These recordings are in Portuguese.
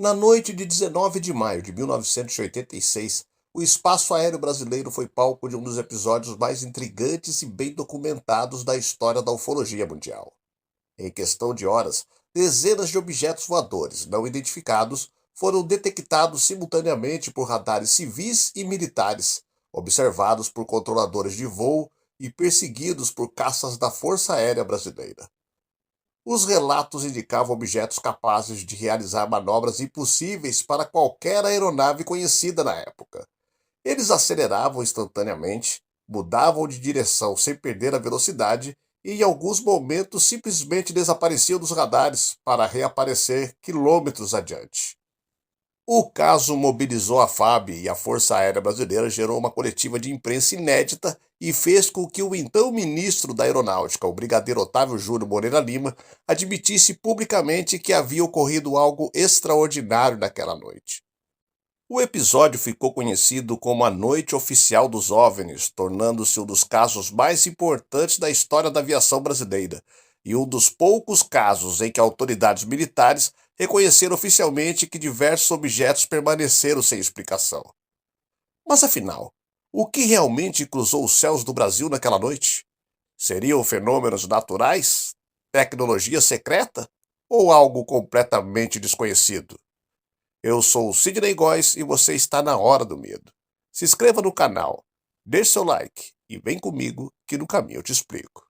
Na noite de 19 de maio de 1986, o espaço aéreo brasileiro foi palco de um dos episódios mais intrigantes e bem documentados da história da ufologia mundial. Em questão de horas, dezenas de objetos voadores não identificados foram detectados simultaneamente por radares civis e militares, observados por controladores de voo e perseguidos por caças da Força Aérea Brasileira. Os relatos indicavam objetos capazes de realizar manobras impossíveis para qualquer aeronave conhecida na época. Eles aceleravam instantaneamente, mudavam de direção sem perder a velocidade e, em alguns momentos, simplesmente desapareciam dos radares para reaparecer quilômetros adiante. O caso mobilizou a FAB e a Força Aérea Brasileira gerou uma coletiva de imprensa inédita e fez com que o então ministro da Aeronáutica, o brigadeiro Otávio Júnior Moreira Lima, admitisse publicamente que havia ocorrido algo extraordinário naquela noite. O episódio ficou conhecido como a Noite Oficial dos OVNIs, tornando-se um dos casos mais importantes da história da aviação brasileira e um dos poucos casos em que autoridades militares reconheceram oficialmente que diversos objetos permaneceram sem explicação. Mas afinal, o que realmente cruzou os céus do Brasil naquela noite? Seriam fenômenos naturais? Tecnologia secreta? Ou algo completamente desconhecido? Eu sou o Sidney Góes e você está na Hora do Medo. Se inscreva no canal, deixe seu like e vem comigo que no caminho eu te explico.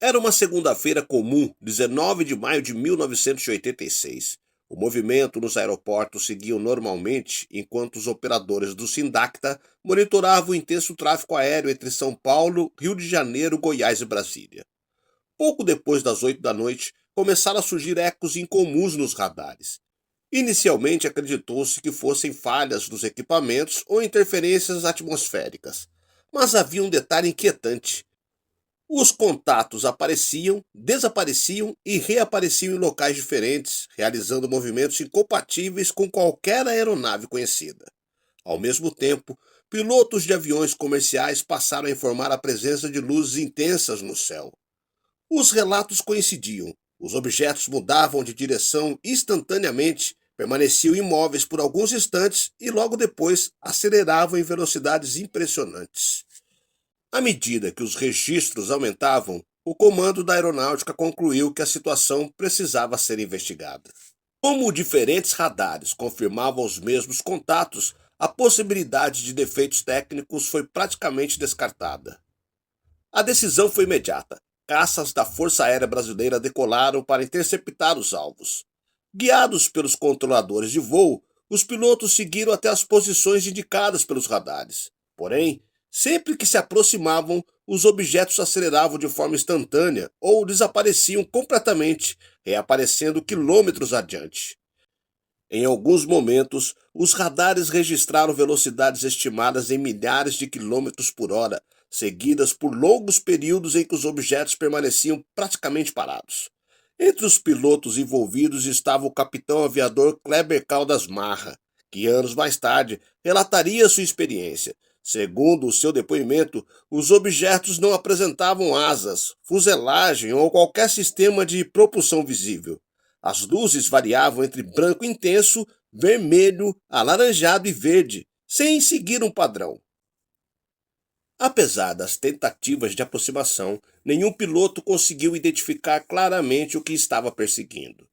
Era uma segunda-feira comum, 19 de maio de 1986. O movimento nos aeroportos seguiu normalmente, enquanto os operadores do Sindacta monitoravam o intenso tráfego aéreo entre São Paulo, Rio de Janeiro, Goiás e Brasília. Pouco depois das 8 da noite, começaram a surgir ecos incomuns nos radares. Inicialmente acreditou-se que fossem falhas dos equipamentos ou interferências atmosféricas. Mas havia um detalhe inquietante. Os contatos apareciam, desapareciam e reapareciam em locais diferentes, realizando movimentos incompatíveis com qualquer aeronave conhecida. Ao mesmo tempo, pilotos de aviões comerciais passaram a informar a presença de luzes intensas no céu. Os relatos coincidiam. Os objetos mudavam de direção instantaneamente, permaneciam imóveis por alguns instantes e logo depois aceleravam em velocidades impressionantes. À medida que os registros aumentavam, o comando da aeronáutica concluiu que a situação precisava ser investigada. Como diferentes radares confirmavam os mesmos contatos, a possibilidade de defeitos técnicos foi praticamente descartada. A decisão foi imediata. Caças da Força Aérea Brasileira decolaram para interceptar os alvos. Guiados pelos controladores de voo, os pilotos seguiram até as posições indicadas pelos radares. Porém, sempre que se aproximavam, os objetos aceleravam de forma instantânea ou desapareciam completamente, reaparecendo quilômetros adiante. Em alguns momentos, os radares registraram velocidades estimadas em milhares de quilômetros por hora, seguidas por longos períodos em que os objetos permaneciam praticamente parados. Entre os pilotos envolvidos estava o capitão aviador Kleber Caldas Marra, que anos mais tarde relataria sua experiência. Segundo o seu depoimento, os objetos não apresentavam asas, fuselagem ou qualquer sistema de propulsão visível. As luzes variavam entre branco intenso, vermelho, alaranjado e verde, sem seguir um padrão. Apesar das tentativas de aproximação, nenhum piloto conseguiu identificar claramente o que estava perseguindo.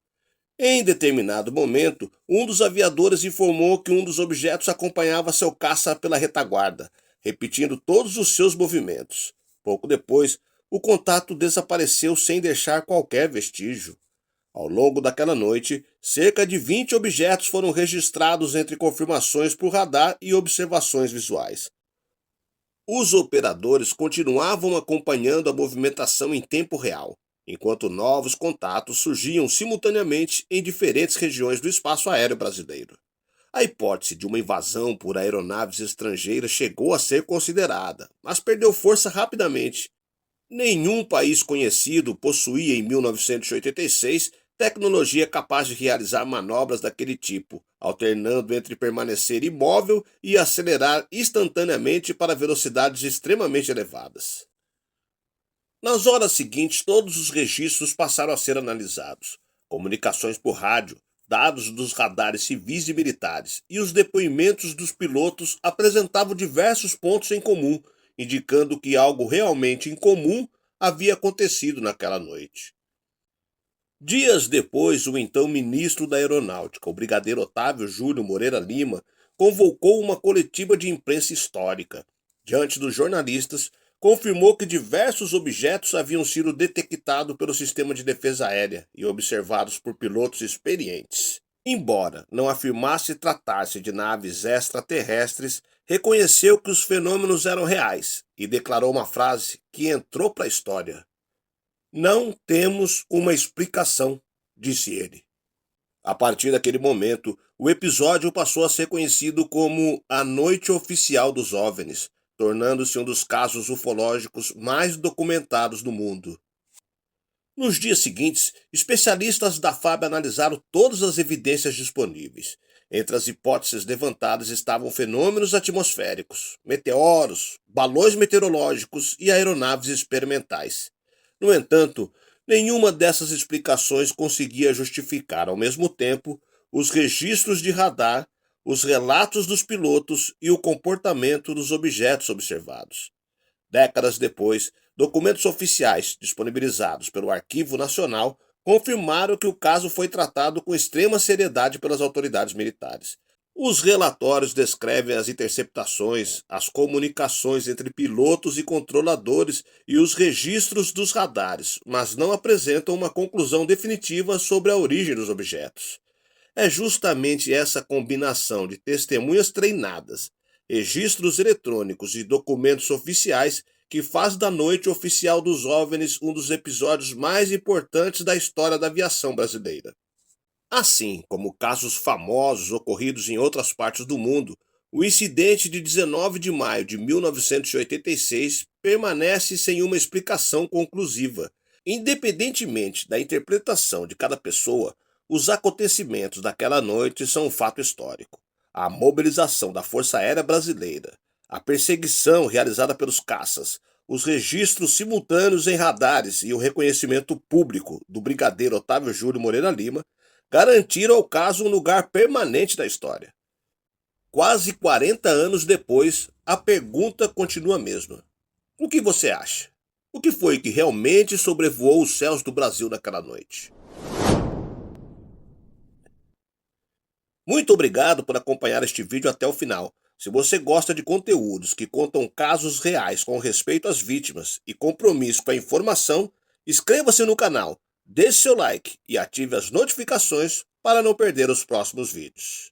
Em determinado momento, um dos aviadores informou que um dos objetos acompanhava seu caça pela retaguarda, repetindo todos os seus movimentos. Pouco depois, o contato desapareceu sem deixar qualquer vestígio. Ao longo daquela noite, cerca de 20 objetos foram registrados entre confirmações por radar e observações visuais. Os operadores continuavam acompanhando a movimentação em tempo real, enquanto novos contatos surgiam simultaneamente em diferentes regiões do espaço aéreo brasileiro. A hipótese de uma invasão por aeronaves estrangeiras chegou a ser considerada, mas perdeu força rapidamente. Nenhum país conhecido possuía em 1986 tecnologia capaz de realizar manobras daquele tipo, alternando entre permanecer imóvel e acelerar instantaneamente para velocidades extremamente elevadas. Nas horas seguintes, todos os registros passaram a ser analisados. Comunicações por rádio, dados dos radares civis e militares e os depoimentos dos pilotos apresentavam diversos pontos em comum, indicando que algo realmente incomum havia acontecido naquela noite. Dias depois, o então ministro da Aeronáutica, o brigadeiro Otávio Júlio Moreira Lima, convocou uma coletiva de imprensa histórica. Diante dos jornalistas, confirmou que diversos objetos haviam sido detectados pelo sistema de defesa aérea e observados por pilotos experientes. Embora não afirmasse tratar-se de naves extraterrestres, reconheceu que os fenômenos eram reais e declarou uma frase que entrou para a história. Não temos uma explicação, disse ele. A partir daquele momento, o episódio passou a ser conhecido como a Noite Oficial dos OVNIs, tornando-se um dos casos ufológicos mais documentados do mundo. Nos dias seguintes, especialistas da FAB analisaram todas as evidências disponíveis. Entre as hipóteses levantadas estavam fenômenos atmosféricos, meteoros, balões meteorológicos e aeronaves experimentais. No entanto, nenhuma dessas explicações conseguia justificar, ao mesmo tempo, os registros de radar, os relatos dos pilotos e o comportamento dos objetos observados. Décadas depois, documentos oficiais disponibilizados pelo Arquivo Nacional confirmaram que o caso foi tratado com extrema seriedade pelas autoridades militares. Os relatórios descrevem as interceptações, as comunicações entre pilotos e controladores e os registros dos radares, mas não apresentam uma conclusão definitiva sobre a origem dos objetos. É justamente essa combinação de testemunhas treinadas, registros eletrônicos e documentos oficiais que faz da Noite Oficial dos OVNIs um dos episódios mais importantes da história da aviação brasileira. Assim como casos famosos ocorridos em outras partes do mundo, o incidente de 19 de maio de 1986 permanece sem uma explicação conclusiva. Independentemente da interpretação de cada pessoa, os acontecimentos daquela noite são um fato histórico. A mobilização da Força Aérea Brasileira, a perseguição realizada pelos caças, os registros simultâneos em radares e o reconhecimento público do brigadeiro Otávio Júlio Moreira Lima garantiram ao caso um lugar permanente da história. Quase 40 anos depois, a pergunta continua a mesma. O que você acha? O que foi que realmente sobrevoou os céus do Brasil naquela noite? Muito obrigado por acompanhar este vídeo até o final. Se você gosta de conteúdos que contam casos reais com respeito às vítimas e compromisso com a informação, inscreva-se no canal, deixe seu like e ative as notificações para não perder os próximos vídeos.